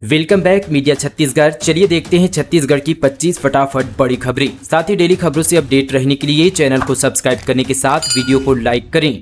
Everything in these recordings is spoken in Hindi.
Welcome back media Chhattisgarh. चलिए देखते हैं छत्तीसगढ़ की 25 फटाफट बड़ी खबरें। साथ ही डेली खबरों से अपडेट रहने के लिए चैनल को सब्सक्राइब करने के साथ वीडियो को लाइक करें।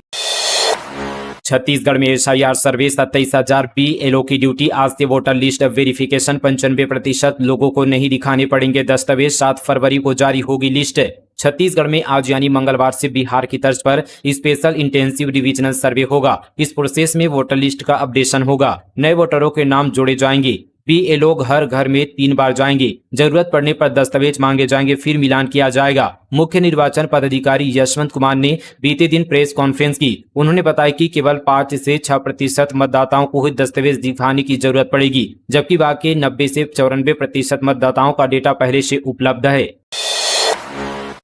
छत्तीसगढ़ में SIR सर्वे 27,000 BLO की ड्यूटी। आज से वोटर लिस्ट वेरिफिकेशन। 95% लोगों को नहीं दिखाने पड़ेंगे दस्तावेज। 7 फरवरी को जारी होगी लिस्ट। छत्तीसगढ़ में आज यानी मंगलवार से बिहार की तर्ज पर स्पेशल इंटेंसिव डिविजनल सर्वे होगा। इस प्रोसेस में वोटर लिस्ट का अपडेशन होगा। नए वोटरों के नाम जोड़े जाएंगे। BLO घर घर में 3 बार जाएंगे। जरूरत पड़ने पर दस्तावेज मांगे जाएंगे, फिर मिलान किया जाएगा। मुख्य निर्वाचन पदाधिकारी यशवंत कुमार ने बीते दिन प्रेस कॉन्फ्रेंस की। उन्होंने बताया कि केवल 5 से 6% मतदाताओं को ही दस्तावेज दिखाने की जरूरत पड़ेगी, जबकि बाकी 90 से 94% मतदाताओं का डेटा पहले से उपलब्ध है।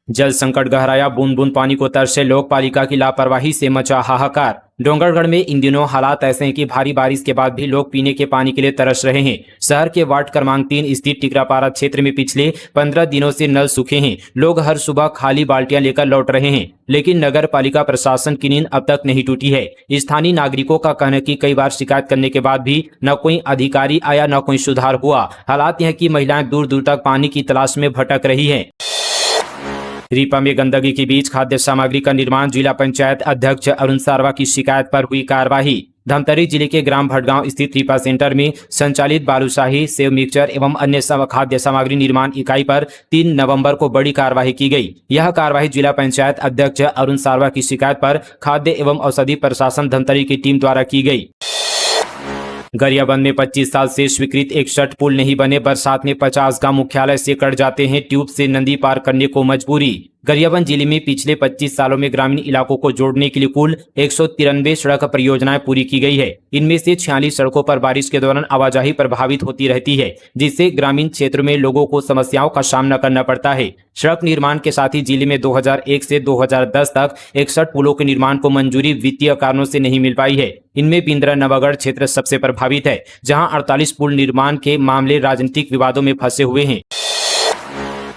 जल संकट गहराया। बूंद बूंद पानी को तरसे लोग। पालिका की लापरवाही से मचा हाहाकार। डोंगरगढ़ में इन दिनों हालात ऐसे हैं कि भारी बारिश के बाद भी लोग पीने के पानी के लिए तरस रहे हैं। शहर के वार्ड क्रमांक 3 स्थित टिकरापारा क्षेत्र में पिछले 15 दिनों से नल सूखे हैं। लोग हर सुबह खाली बाल्टियां लेकर लौट रहे हैं, लेकिन नगर पालिका प्रशासन की नींद अब तक नहीं टूटी है। स्थानीय नागरिकों का कहना है कि कई बार शिकायत करने के बाद भी न कोई अधिकारी आया, न कोई सुधार हुआ। हालात यह कि महिलाएं दूर दूर तक पानी की तलाश में भटक रही है। रीपा में गंदगी के बीच खाद्य सामग्री का निर्माण। जिला पंचायत अध्यक्ष अरुण सारवा की शिकायत पर हुई कार्रवाई। धमतरी जिले के ग्राम भटगांव स्थित रीपा सेंटर में संचालित बालूशाही, सेव मिक्सचर एवं अन्य खाद्य सामग्री निर्माण इकाई पर 3 नवंबर को बड़ी कार्रवाई की गई। यह कार्रवाई जिला पंचायत अध्यक्ष अरुण सारवा की शिकायत पर खाद्य एवं औषधि प्रशासन धमतरी की टीम द्वारा की गई। गरियाबंद में 25 साल से स्वीकृत 61 पुल नहीं बने। बरसात में 50 गांव मुख्यालय से कट जाते हैं। ट्यूब से नदी पार करने को मजबूरी। गरियाबंद जिले में पिछले 25 सालों में ग्रामीण इलाकों को जोड़ने के लिए कुल 193 सड़क परियोजनाएं पूरी की गई है। इनमें से 46 सड़कों पर बारिश के दौरान आवाजाही प्रभावित होती रहती है, जिससे ग्रामीण क्षेत्रों में लोगों को समस्याओं का सामना करना पड़ता है। सड़क निर्माण के साथ ही जिले में 2001 से 2010 तक 61 पुलों के निर्माण को मंजूरी वित्तीय कारणों से नहीं मिल पाई है। इनमें बिंद्रा नवागढ़ क्षेत्र सबसे प्रभावित है, जहां 48 पुल निर्माण के मामले राजनीतिक विवादों में फंसे हुए हैं।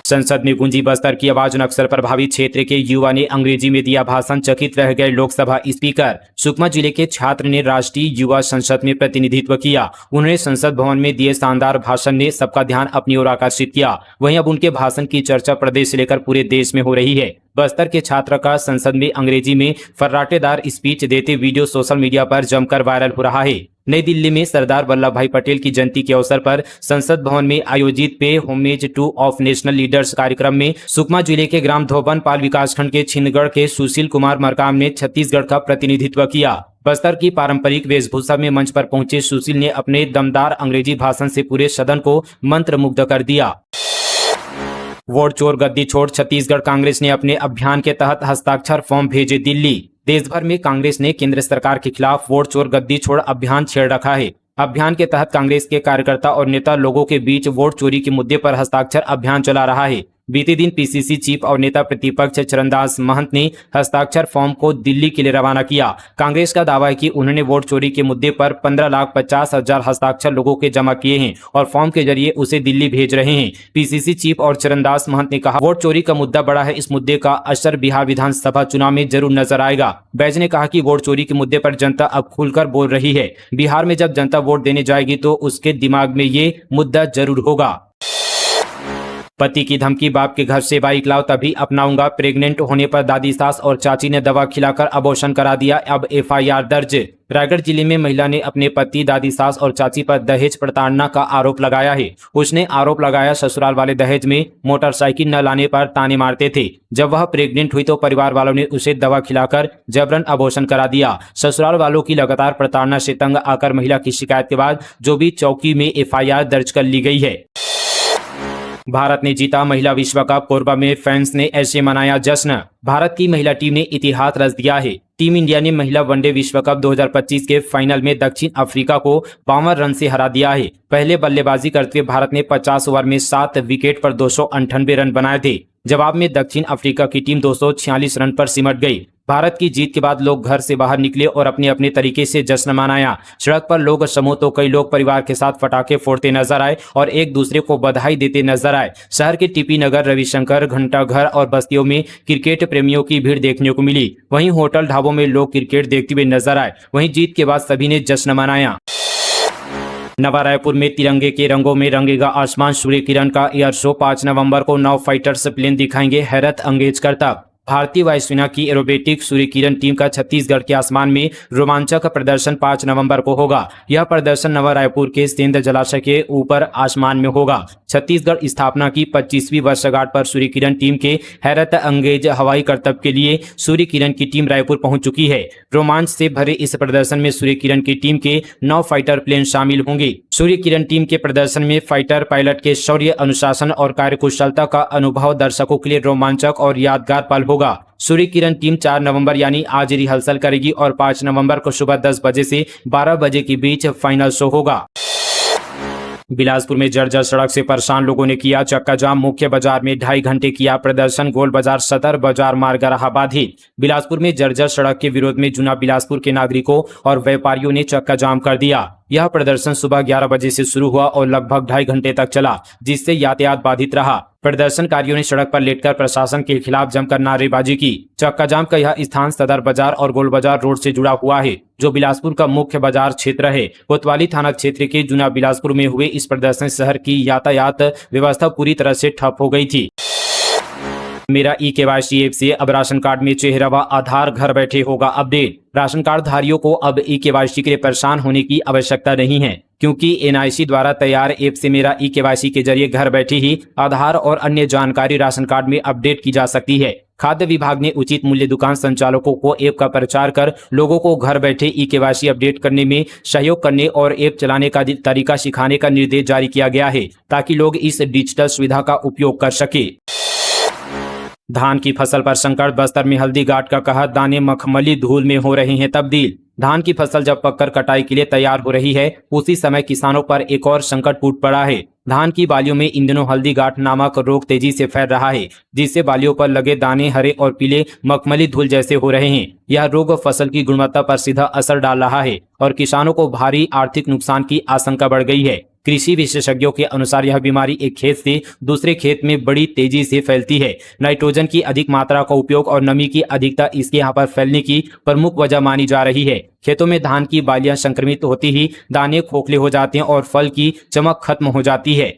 संसद में गूंजी बस्तर की आवाज। नक्सल प्रभावित क्षेत्र के युवा ने अंग्रेजी में दिया भाषण। चकित रह गए लोकसभा स्पीकर। सुकमा जिले के छात्र ने राष्ट्रीय युवा संसद में प्रतिनिधित्व किया। उन्होंने संसद भवन में दिए शानदार भाषण ने सबका ध्यान अपनी ओर आकर्षित किया। वहीं अब उनके भाषण की चर्चा प्रदेश से लेकर पूरे देश में हो रही है। बस्तर के छात्र का संसद में अंग्रेजी में फर्राटेदार स्पीच देते वीडियो सोशल मीडिया पर जमकर वायरल हो रहा है। नई दिल्ली में सरदार वल्लभ भाई पटेल की जयंती के अवसर पर संसद भवन में आयोजित पे homage two of national leaders कार्यक्रम में सुकमा जिले के ग्राम धोबनपाल विकासखंड के छिंदगढ़ के सुशील कुमार मरकाम ने छत्तीसगढ़ का प्रतिनिधित्व किया। बस्तर की पारंपरिक वेशभूषा में मंच पर पहुंचे सुशील ने अपने दमदार अंग्रेजी भाषण से पूरे सदन को मंत्रमुग्ध कर दिया। वोट चोर गद्दी छोड़। छत्तीसगढ़ कांग्रेस ने अपने अभियान के तहत हस्ताक्षर फॉर्म भेजे दिल्ली। देश भर में कांग्रेस ने केंद्र सरकार के खिलाफ वोट चोर गद्दी छोड़ अभियान छेड़ रखा है। अभियान के तहत कांग्रेस के कार्यकर्ता और नेता लोगों के बीच वोट चोरी के मुद्दे पर हस्ताक्षर अभियान चला रहा है। बीते दिन PCC चीफ और नेता प्रतिपक्ष चरणदास महंत ने हस्ताक्षर फॉर्म को दिल्ली के लिए रवाना किया। कांग्रेस का दावा है कि उन्होंने वोट चोरी के मुद्दे पर 15,50,000 हस्ताक्षर लोगों के जमा किए हैं और फॉर्म के जरिए उसे दिल्ली भेज रहे हैं। PCC चीफ और चरणदास महंत ने कहा, वोट चोरी का मुद्दा बड़ा है। इस मुद्दे का असर बिहार विधानसभा चुनाव में जरूर नजर आएगा। बैज ने कहा कि वोट चोरी के मुद्दे पर जनता अब खुलकर बोल रही है। बिहार में जब जनता वोट देने जाएगी तो उसके दिमाग में ये मुद्दा जरूर होगा। पति की धमकी। बाप के घर से बाइक लाओ तभी अपनाऊंगा। प्रेग्नेंट होने पर दादी सास और चाची ने दवा खिलाकर अबॉर्शन करा दिया। अब FIR दर्ज। रायगढ़ जिले में महिला ने अपने पति, दादी सास और चाची पर दहेज प्रताड़ना का आरोप लगाया है। उसने आरोप लगाया ससुराल वाले दहेज में मोटरसाइकिल न लाने पर ताने मारते थे। जब वह प्रेग्नेंट हुई तो परिवार वालों ने उसे दवा खिलाकर जबरन अबॉर्शन करा दिया। ससुराल वालों की लगातार प्रताड़ना से तंग आकर महिला की शिकायत के बाद जोबी चौकी में FIR दर्ज कर ली गई है। भारत ने जीता महिला विश्व कप। कोरबा में फैंस ने ऐसे मनाया जश्न। भारत की महिला टीम ने इतिहास रच दिया है। टीम इंडिया ने महिला वनडे विश्व कप 2025 के फाइनल में दक्षिण अफ्रीका को 52 रन से हरा दिया है। पहले बल्लेबाजी करते हुए भारत ने 50 ओवर में 7 विकेट पर 298 रन बनाए थे। जवाब में दक्षिण अफ्रीका की टीम 246 रन पर सिमट गई। भारत की जीत के बाद लोग घर से बाहर निकले और अपने अपने तरीके से जश्न मनाया। सड़क पर लोग समूह तो कई लोग परिवार के साथ पटाखे फोड़ते नजर आए और एक दूसरे को बधाई देते नजर आए। शहर के TP नगर, रविशंकर, घंटाघर और बस्तियों में क्रिकेट प्रेमियों की भीड़ देखने को मिली। वहीं होटल ढाबों में लोग क्रिकेट देखते हुए नजर आए। वहीं जीत के बाद सभी ने जश्न मनाया। नवा रायपुर में तिरंगे के रंगों में रंगेगा आसमान, सूर्य किरण का एयर शो। 5 नवंबर को 9 फाइटर्स प्लेन दिखाएंगे हैरत अंगेज करतब। भारतीय वायुसेना की एरोबेटिक सूर्य किरण टीम का छत्तीसगढ़ के आसमान में रोमांचक प्रदर्शन 5 नवंबर को होगा। यह प्रदर्शन नवा रायपुर के सेंध जलाशय के ऊपर आसमान में होगा। छत्तीसगढ़ स्थापना की 25वीं वर्षगांठ पर सूर्य किरण टीम के हैरत अंगेज हवाई करतब के लिए सूर्य किरण की टीम रायपुर पहुंच चुकी है। रोमांच से भरे इस प्रदर्शन में सूर्य किरण की टीम के 9 फाइटर प्लेन शामिल होंगे। सूर्य किरण टीम के प्रदर्शन में फाइटर पायलट के शौर्य, अनुशासन और कार्यकुशलता का अनुभव दर्शकों के लिए रोमांचक और यादगार पल होगा। सूर्य किरण टीम 4 नवंबर यानी आज रिहर्सल करेगी और 5 नवंबर को सुबह 10 बजे से 12 बजे के बीच फाइनल शो होगा। बिलासपुर में जर्जर सड़क से परेशान लोगों ने किया चक्का जाम। मुख्य बाजार में 2.5 घंटे किया प्रदर्शन। गोल बाजार, सदर बाजार मार्ग रहा बाधित। बिलासपुर में जर्जर सड़क के विरोध में जुना बिलासपुर के नागरिकों और व्यापारियों ने चक्का जाम कर दिया। यह प्रदर्शन सुबह 11 बजे से शुरू हुआ और लगभग 2.5 घंटे तक चला, जिससे यातायात बाधित रहा। प्रदर्शनकारियों ने सड़क पर लेटकर प्रशासन के खिलाफ जमकर नारेबाजी की। चक्का जाम का यह स्थान सदर बाजार और गोल बाजार रोड से जुड़ा हुआ है, जो बिलासपुर का मुख्य बाजार क्षेत्र है। कोतवाली थाना क्षेत्र के जुना बिलासपुर में हुए इस प्रदर्शन शहर की यातायात व्यवस्था पूरी तरह से ठप हो गई थी। मेरा ई-केवाईसी ऐप से अब राशन कार्ड में चेहरा व आधार घर बैठे होगा अपडेट। राशन कार्ड धारियों को अब ई-केवाईसी के लिए परेशान होने की आवश्यकता नहीं है, क्योंकि एनआईसी द्वारा तैयार ऐप से मेरा ई-केवाईसी के जरिए घर बैठे ही आधार और अन्य जानकारी राशन कार्ड में अपडेट की जा सकती है। खाद्य विभाग ने उचित मूल्य दुकान संचालकों को ऐप का प्रचार कर लोगों को घर बैठे ई-केवाईसी अपडेट करने में सहयोग करने और ऐप चलाने का तरीका सिखाने का निर्देश जारी किया गया है, ताकि लोग इस डिजिटल सुविधा का उपयोग कर सके। धान की फसल पर संकट, बस्तर में हल्दी घाट का कहर, दाने मखमली धूल में हो रहे हैं तब्दील। धान की फसल जब पककर कटाई के लिए तैयार हो रही है, उसी समय किसानों पर एक और संकट टूट पड़ा है। धान की बालियों में इन दिनों हल्दी घाट नामक रोग तेजी से फैल रहा है, जिससे बालियों पर लगे दाने हरे और पीले मखमली धूल जैसे हो रहे हैं। यह रोग फसल की गुणवत्ता पर सीधा असर डाल रहा है और किसानों को भारी आर्थिक नुकसान की आशंका बढ़ गई है। कृषि विशेषज्ञों के अनुसार यह बीमारी एक खेत से दूसरे खेत में बड़ी तेजी से फैलती है। नाइट्रोजन की अधिक मात्रा का उपयोग और नमी की अधिकता इसके यहाँ पर फैलने की प्रमुख वजह मानी जा रही है। खेतों में धान की बालियां संक्रमित होती ही दाने खोखले हो जाते हैं और फल की चमक खत्म हो जाती है।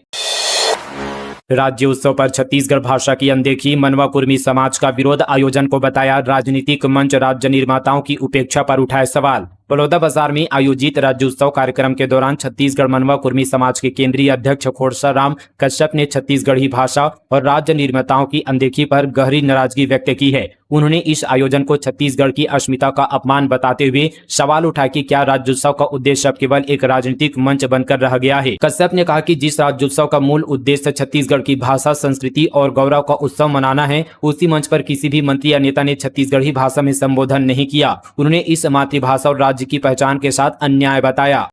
राज्य उत्सव पर छत्तीसगढ़ भाषा की अनदेखी, मनवा कुर्मी समाज का विरोध। आयोजन को बताया राजनीतिक मंच, राज्य निर्माताओं की उपेक्षा पर उठाए सवाल। बलौदाबाजार में आयोजित राज्योत्सव कार्यक्रम के दौरान छत्तीसगढ़ मनवा कुर्मी समाज के केंद्रीय अध्यक्ष खोड़सा राम कश्यप ने छत्तीसगढ़ी भाषा और राज्य निर्माताओं की अनदेखी पर गहरी नाराजगी व्यक्त की है। उन्होंने इस आयोजन को छत्तीसगढ़ की अस्मिता का अपमान बताते हुए सवाल उठाया कि क्या राज्योत्सव का उद्देश्य अब केवल एक राजनीतिक मंच बनकर रह गया है। कश्यप ने कहा कि जिस राज्योत्सव का मूल उद्देश्य छत्तीसगढ़ की भाषा, संस्कृति और गौरव का उत्सव मनाना है, उसी मंच पर किसी भी मंत्री या नेता ने छत्तीसगढ़ी भाषा में संबोधन नहीं किया। उन्होंने इस मातृभाषा और की पहचान के साथ अन्याय बताया।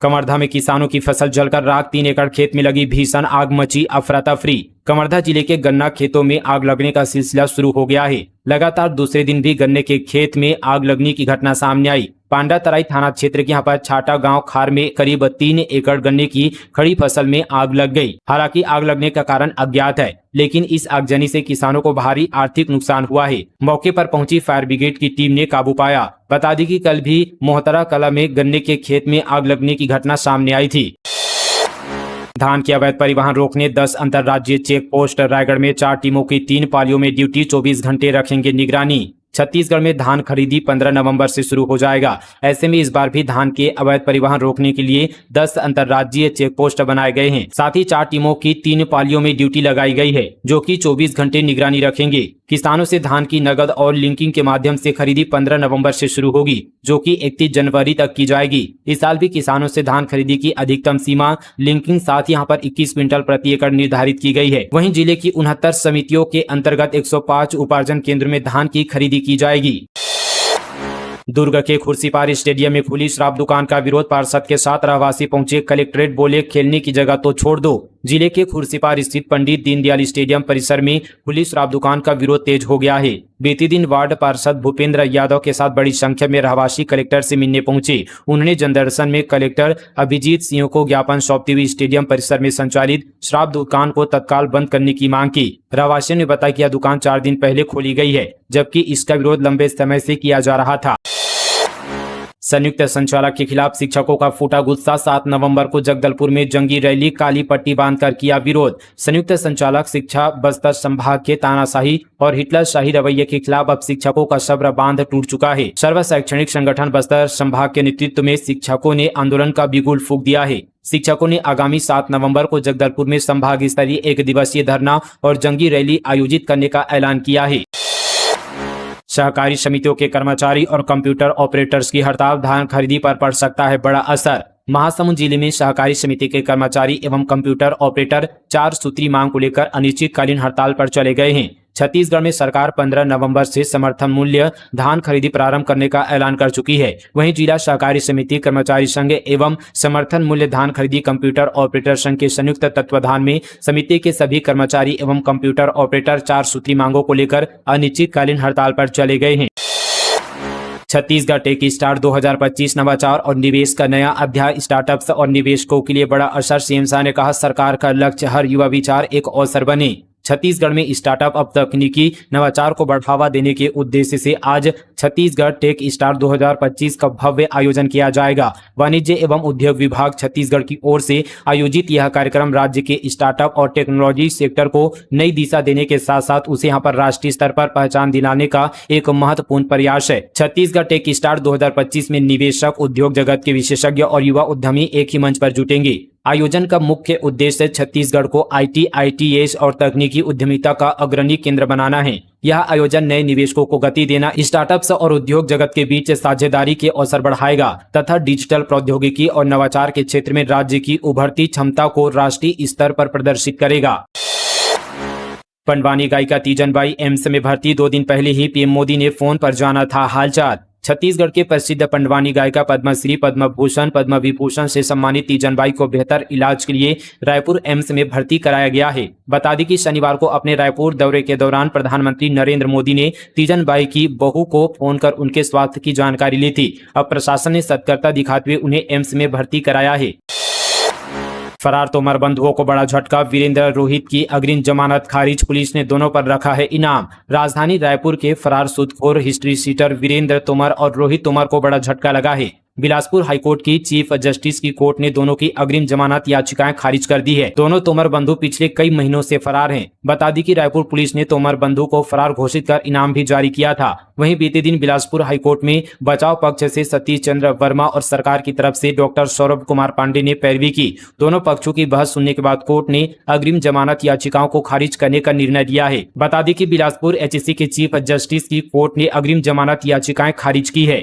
कवर्धा में किसानों की फसल जलकर राख, 3 एकड़ खेत में लगी भीषण आग, मची अफरा तफरी। कवर्धा जिले के गन्ना खेतों में आग लगने का सिलसिला शुरू हो गया है। लगातार दूसरे दिन भी गन्ने के खेत में आग लगने की घटना सामने आई। पांडातराई थाना क्षेत्र के यहाँ पर छाटा गांव खार में करीब 3 एकड़ गन्ने की खड़ी फसल में आग लग गई। हालांकि आग लगने का कारण अज्ञात है, लेकिन इस आगजनी से किसानों को भारी आर्थिक नुकसान हुआ है। मौके पर पहुंची फायर ब्रिगेड की टीम ने काबू पाया। बता दी कि कल भी मोहतरा कला में गन्ने के खेत में आग लगने की घटना सामने आई थी। धान के अवैध परिवहन रोकने 10 अंतर्राज्यीय चेक पोस्ट। रायगढ़ में 4 टीमों की 3 पालियों में ड्यूटी, 24 घंटे रखेंगे निगरानी। छत्तीसगढ़ में धान खरीदी 15 नवंबर से शुरू हो जाएगा। ऐसे में इस बार भी धान के अवैध परिवहन रोकने के लिए 10 अंतर्राज्यीय चेक पोस्ट बनाए गए हैं। साथ ही 4 टीमों की 3 पालियों में ड्यूटी लगाई गई है, जो कि 24 घंटे निगरानी रखेंगे। किसानों से धान की नगद और लिंकिंग के माध्यम से खरीदी 15 नवंबर से शुरू होगी, जो कि 31 जनवरी तक की जाएगी। इस साल भी किसानों से धान खरीदी की अधिकतम सीमा लिंकिंग साथ यहाँ पर 21 क्विंटल प्रति एकड़ निर्धारित की गई है। वहीं जिले की 69 समितियों के अंतर्गत 105 उपार्जन केंद्र में धान की खरीदी की जाएगी। दुर्ग के खुर्सीपार स्टेडियम में खुली शराब दुकान का विरोध, पार्षद के साथ रहवासी पहुंचे कलेक्ट्रेट, बोले खेलने की जगह तो छोड़ दो। जिले के खुर्सीपार स्थित पंडित दीनदयाल स्टेडियम परिसर में खुली शराब दुकान का विरोध तेज हो गया है। बीते दिन वार्ड पार्षद भूपेंद्र यादव के साथ बड़ी संख्या में रहवासी कलेक्टर से मिलने पहुंचे। उन्होंने जनदर्शन में कलेक्टर अभिजीत सिंह को ज्ञापन सौंपते हुए स्टेडियम परिसर में संचालित शराब दुकान को तत्काल बंद करने की मांग की। रहवासियों ने बताया कि यह दुकान 4 दिन पहले खोली गई है, जबकि इसका विरोध लंबे समय से किया जा रहा था। संयुक्त संचालक के खिलाफ शिक्षकों का फूटा गुस्सा। 7 नवंबर को जगदलपुर में जंगी रैली, काली पट्टी बांधकर किया विरोध। संयुक्त संचालक शिक्षा बस्तर संभाग के तानाशाही और हिटलरशाही रवैये के खिलाफ अब शिक्षकों का सब्र बांध टूट चुका है। सर्व शैक्षणिक संगठन बस्तर संभाग के नेतृत्व में शिक्षकों ने आंदोलन का बिगुल फूंक दिया है। शिक्षकों ने आगामी 7 नवंबर को जगदलपुर में संभाग स्तरीय 1 दिवसीय धरना और जंगी रैली आयोजित करने का ऐलान किया है। सहकारी समितियों के कर्मचारी और कंप्यूटर ऑपरेटर्स की हड़ताल, धान खरीदी पर पड़ सकता है बड़ा असर। महासमुंद जिले में सहकारी समिति के कर्मचारी एवं कंप्यूटर ऑपरेटर 4 सूत्री मांग को लेकर अनिश्चितकालीन हड़ताल पर चले गए हैं। छत्तीसगढ़ में सरकार 15 नवंबर से समर्थन मूल्य धान खरीदी प्रारंभ करने का ऐलान कर चुकी है। वहीं जिला सहकारी समिति कर्मचारी संघ एवं समर्थन मूल्य धान खरीदी कंप्यूटर ऑपरेटर संघ के संयुक्त तत्वाधान में समिति के सभी कर्मचारी एवं कंप्यूटर ऑपरेटर 4 सूत्री मांगों को लेकर अनिश्चितकालीन हड़ताल पर चले गए हैं। छत्तीसगढ़ टेक स्टार्ट 2025 नवाचार और निवेश का नया अध्याय, स्टार्टअप्स और निवेशकों के लिए बड़ा असर। सीएम शाह ने कहा, सरकार का लक्ष्य हर युवा विचार एक अवसर बने। छत्तीसगढ़ में स्टार्टअप और तकनीकी नवाचार को बढ़ावा देने के उद्देश्य से आज छत्तीसगढ़ टेक स्टार्ट 2025 का भव्य आयोजन किया जाएगा। वाणिज्य एवं उद्योग विभाग छत्तीसगढ़ की ओर से आयोजित यह कार्यक्रम राज्य के स्टार्टअप और टेक्नोलॉजी सेक्टर को नई दिशा देने के साथ साथ उसे यहाँ पर राष्ट्रीय स्तर पर पहचान दिलाने का एक महत्वपूर्ण प्रयास है। छत्तीसगढ़ टेक स्टार्ट 2025 में निवेशक, उद्योग जगत के विशेषज्ञ और युवा उद्यमी एक ही मंच पर जुटेंगे। आयोजन का मुख्य उद्देश्य छत्तीसगढ़ को आईटी, आईटीएस और तकनीकी उद्यमिता का अग्रणी केंद्र बनाना है। यह आयोजन नए निवेशकों को गति देना, स्टार्टअप्स और उद्योग जगत के बीच साझेदारी के अवसर बढ़ाएगा तथा डिजिटल प्रौद्योगिकी और नवाचार के क्षेत्र में राज्य की उभरती क्षमता को राष्ट्रीय स्तर पर प्रदर्शित करेगा। पंडवानी गायिका तीजन बाई एम्स में भर्ती। 2 दिन पहले ही पीएम मोदी ने फोन पर जाना था हालचाल। छत्तीसगढ़ के प्रसिद्ध पंडवानी गायिका पद्मश्री, पद्म भूषण, पद्म विभूषण से सम्मानित तीजन बाई को बेहतर इलाज के लिए रायपुर एम्स में भर्ती कराया गया है। बता दें कि शनिवार को अपने रायपुर दौरे के दौरान प्रधानमंत्री नरेंद्र मोदी ने तीजन बाई की बहू को फोन कर उनके स्वास्थ्य की जानकारी ली थी। अब प्रशासन ने सतर्कता दिखाते हुए उन्हें एम्स में भर्ती कराया है। फरार तोमर बंधुओं को बड़ा झटका। वीरेंद्र, रोहित की अग्रिम जमानत खारिज। पुलिस ने दोनों पर रखा है इनाम। राजधानी रायपुर के फरार सूदखोर हिस्ट्री सीटर वीरेंद्र तोमर और रोहित तोमर को बड़ा झटका लगा है। बिलासपुर हाईकोर्ट की चीफ जस्टिस की कोर्ट ने दोनों की अग्रिम जमानत याचिकाएं खारिज कर दी है। दोनों तोमर बंधु पिछले कई महीनों से फरार हैं। बता दी कि रायपुर पुलिस ने तोमर बंधु को फरार घोषित कर इनाम भी जारी किया था। वहीं बीते दिन बिलासपुर हाईकोर्ट में बचाव पक्ष से सतीश चंद्र वर्मा और सरकार की तरफ से डॉक्टर सौरभ कुमार पांडे ने पैरवी की। दोनों पक्षों की बहस सुनने के बाद कोर्ट ने अग्रिम जमानत याचिकाओं को खारिज करने का निर्णय लिया है। बता दी कि बिलासपुर एचसी के चीफ जस्टिस की कोर्ट ने अग्रिम जमानत याचिकाएं खारिज की है।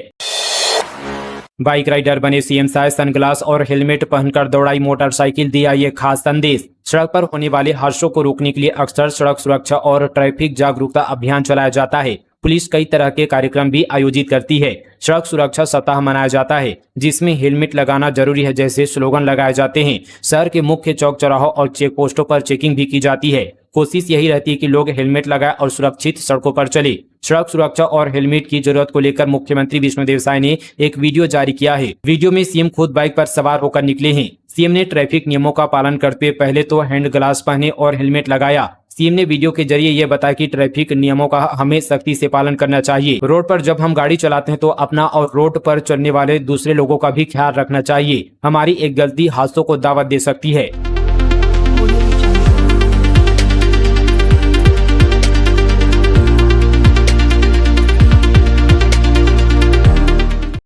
बाइक राइडर बने सीएम शाह, सनग्लास और हेलमेट पहनकर दौड़ाई मोटरसाइकिल, दिया ये खास संदेश। सड़क पर होने वाले हादसों को रोकने के लिए अक्सर सड़क सुरक्षा और ट्रैफिक जागरूकता अभियान चलाया जाता है। पुलिस कई तरह के कार्यक्रम भी आयोजित करती है। सड़क सुरक्षा सप्ताह मनाया जाता है जिसमें हेलमेट लगाना जरूरी है जैसे स्लोगन लगाए जाते हैं। शहर के मुख्य चौक चौराहों और चेक पोस्टों पर चेकिंग भी की जाती है। कोशिश यही रहती है कि लोग हेलमेट लगाएं और सुरक्षित सड़कों पर चले। सड़क सुरक्षा और हेलमेट की जरूरत को लेकर मुख्यमंत्री विष्णुदेव साय ने एक वीडियो जारी किया है। वीडियो में सीएम खुद बाइक पर सवार होकर निकले हैं। सीएम ने ट्रैफिक नियमों का पालन करते हुए पहले तो हैंड ग्लास पहने और हेलमेट लगाया। सीएम ने वीडियो के जरिए यह बताया कि ट्रैफिक नियमों का हमें सख्ती से पालन करना चाहिए। रोड पर जब हम गाड़ी चलाते हैं तो अपना और रोड पर चलने वाले दूसरे लोगों का भी ख्याल रखना चाहिए। हमारी एक गलती हादसों को दावत दे सकती है।